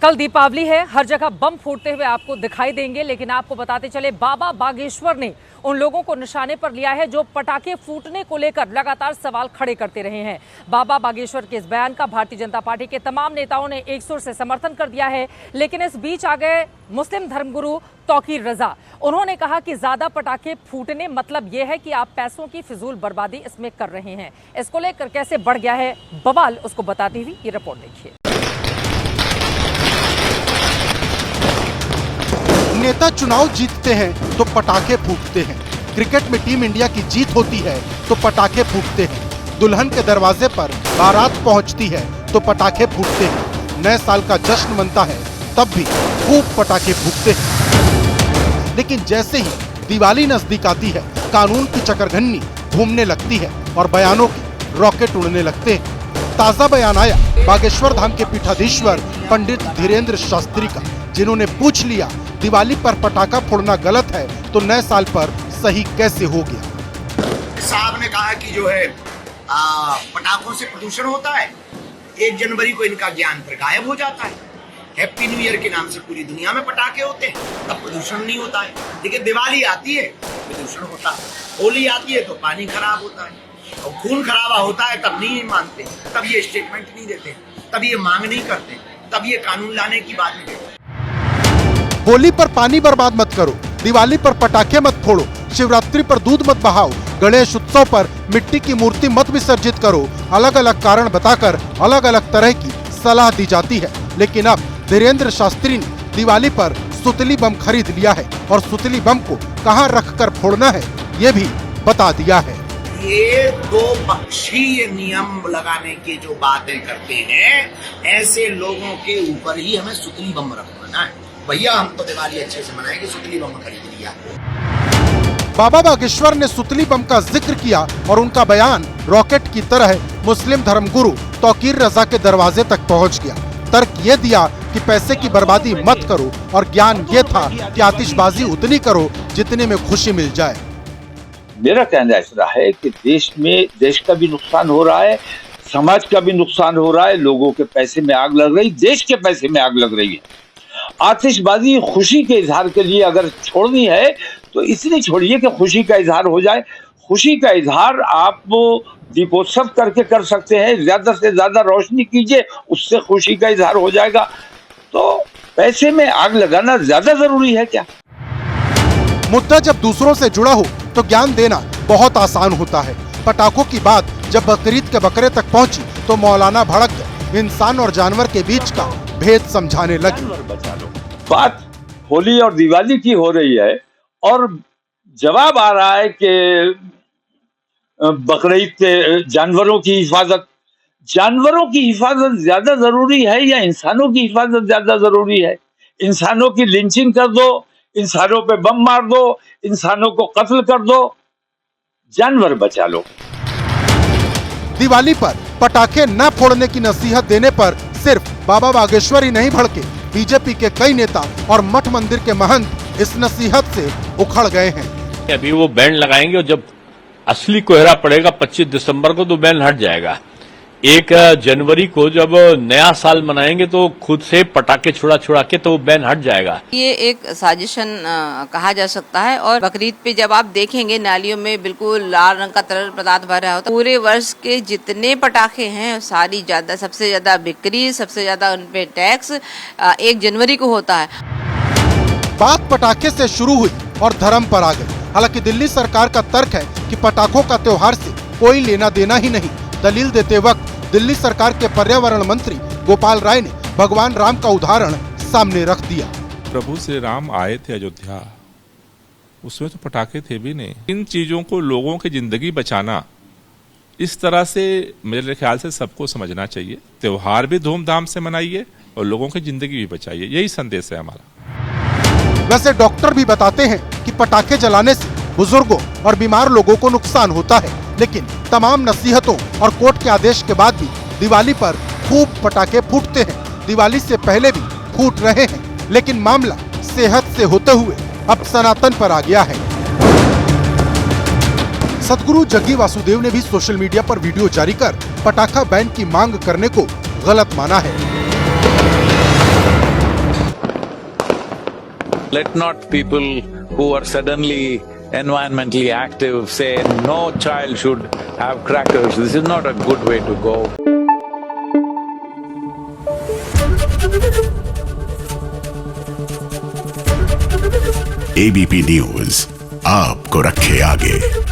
कल दीपावली है, हर जगह बम फूटते हुए आपको दिखाई देंगे, लेकिन आपको बताते चले बाबा बागेश्वर ने उन लोगों को निशाने पर लिया है जो पटाखे फूटने को लेकर लगातार सवाल खड़े करते रहे हैं। बाबा बागेश्वर के इस बयान का भारतीय जनता पार्टी के तमाम नेताओं ने एक सुर से समर्थन कर दिया है, लेकिन इस बीच आ गए मुस्लिम धर्मगुरु तौकीर रजा। उन्होंने कहा कि ज्यादा पटाखे फूटने मतलब यह है कि आप पैसों की फिजूल बर्बादी इसमें कर रहे हैं। इसको लेकर कैसे बढ़ गया है बवाल, उसको बताती हुई ये रिपोर्ट देखिए। नेता चुनाव जीतते हैं तो पटाखे फूटते हैं, क्रिकेट में टीम इंडिया की जीत होती है तो पटाखे फूटते हैं, दुल्हन के दरवाजे पर बारात पहुंचती है तो पटाखे फूटते हैं, नए साल का जश्न मनता है तब भी खूब पटाखे फूटते हैं। लेकिन जैसे ही दिवाली नजदीक आती है, कानून की चकरघन्नी घूमने लगती है और बयानों के रॉकेट उड़ने लगते हैं। ताजा बयान आया बागेश्वर धाम के पीठाधीश्वर पंडित धीरेन्द्र शास्त्री का, जिन्होंने पूछ लिया दिवाली पर पटाखा फोड़ना गलत है तो नए साल पर सही कैसे हो गया। साहब ने कहा कि जो है पटाखों से प्रदूषण होता है, 1 जनवरी को इनका ज्ञान फिर गायब हो जाता है। हैप्पी न्यू ईयर के नाम से पूरी दुनिया में पटाखे होते हैं, तब प्रदूषण नहीं होता है। लेकिन दिवाली आती है प्रदूषण होता है, होली आती है तो पानी खराब होता है, और खून खराबा होता है तब नहीं मानते, तब ये स्टेटमेंट नहीं देते, तब ये मांग नहीं करते, तब ये कानून लाने की बात नहीं करते। होली पर पानी बर्बाद मत करो, दिवाली पर पटाखे मत फोड़ो, शिवरात्रि पर दूध मत बहाओ, गणेश उत्सव पर मिट्टी की मूर्ति मत विसर्जित करो। अलग अलग कारण बताकर अलग अलग तरह की सलाह दी जाती है। लेकिन अब धीरेन्द्र शास्त्री ने दिवाली पर सुतली बम खरीद लिया है और सुतली बम को कहां रखकर फोड़ना है ये भी बता दिया है। ये 2 पक्षीय नियम लगाने की जो बातें करते हैं, ऐसे लोगों के ऊपर ही हमें सुतली बम रखवाना है। भैया हम तो दिवाली अच्छे से मनाएंगे, सुतली बम खरीद लिया। बाबा बागेश्वर ने सुतली बम का जिक्र किया और उनका बयान रॉकेट की तरह मुस्लिम धर्मगुरु तौकीर रजा के दरवाजे तक पहुंच गया। तर्क ये दिया कि पैसे की बर्बादी मत करो और ज्ञान ये था कि आतिशबाजी उतनी करो जितने में खुशी मिल जाए। मेरा कहना ऐसा है कि देश का भी नुकसान हो रहा है, समाज का भी नुकसान हो रहा है, लोगों के पैसे में आग लग रही, देश के पैसे में आग लग रही है। आतिशबाजी खुशी के इजहार के लिए अगर छोड़नी है तो इसलिए छोड़िए कि खुशी का इजहार हो जाए। खुशी का इजहार आप दीपोत्सव करके कर सकते हैं, ज्यादा से ज्यादा रोशनी कीजिए, उससे खुशी का इजहार हो जाएगा। तो पैसे में आग लगाना ज्यादा जरूरी है क्या? मुद्दा जब दूसरों से जुड़ा हो तो ज्ञान देना बहुत आसान होता है। पटाखों की बात जब बकरीद के बकरे तक पहुंची तो मौलाना भड़क गए, इंसान और जानवर के बीच का भेद समझाने लगे। बात होली और दिवाली की हो रही है और जवाब आ रहा है कि बकरीद के जानवरों की हिफाजत ज्यादा जरूरी है या इंसानों की हिफाजत ज्यादा जरूरी है? इंसानों की लिंचिंग कर दो, इंसानों पे बम मार दो, इंसानों को कत्ल कर दो, जानवर बचा लो। दिवाली पर पटाखे न फोड़ने की नसीहत देने पर सिर्फ बाबा बागेश्वर ही नहीं भड़के, बीजेपी के कई नेता और मठ मंदिर के महंत इस नसीहत से उखड़ गए हैं। अभी वो बैन लगाएंगे और जब असली कोहरा पड़ेगा 25 दिसंबर को तो बैन हट जाएगा। 1 जनवरी को जब नया साल मनाएंगे तो खुद से पटाखे छुड़ा के तो बैन हट जाएगा। ये एक साजिशन कहा जा सकता है। और बकरीद पे जब आप देखेंगे नालियों में बिल्कुल लाल रंग का तरल पदार्थ भरा होता है। पूरे वर्ष के जितने पटाखे हैं सबसे ज्यादा बिक्री, सबसे ज्यादा उनपे टैक्स 1 जनवरी को होता है। बात पटाखे से शुरू हुई और धर्म पर आ गई। हालांकि दिल्ली सरकार का तर्क है कि पटाखों का त्योहार से कोई लेना देना ही नहीं। दलील देते वक्त दिल्ली सरकार के पर्यावरण मंत्री गोपाल राय ने भगवान राम का उदाहरण सामने रख दिया। प्रभु श्री राम आए थे अयोध्या, उसमें तो पटाखे थे भी नहीं। इन चीजों को लोगों की जिंदगी बचाना, इस तरह से मेरे ख्याल से सबको समझना चाहिए। त्योहार भी धूमधाम से मनाइए और लोगों की जिंदगी भी बचाइए, यही संदेश है हमारा। वैसे डॉक्टर भी बताते हैं कि पटाखे जलाने से बुजुर्गों और बीमार लोगों को नुकसान होता है, लेकिन तमाम नसीहतों और कोर्ट के आदेश के बाद भी दिवाली पर खूब पटाखे फूटते हैं। दिवाली से पहले भी फूट रहे हैं, लेकिन मामला सेहत से होते हुए अब सनातन पर आ गया है। सदगुरु जग्गी वासुदेव ने भी सोशल मीडिया पर वीडियो जारी कर पटाखा बैन की मांग करने को गलत माना है। Let not people who are suddenly environmentally active say no child should have crackers. This is not a good way to go. ABP news आपको रखे आगे।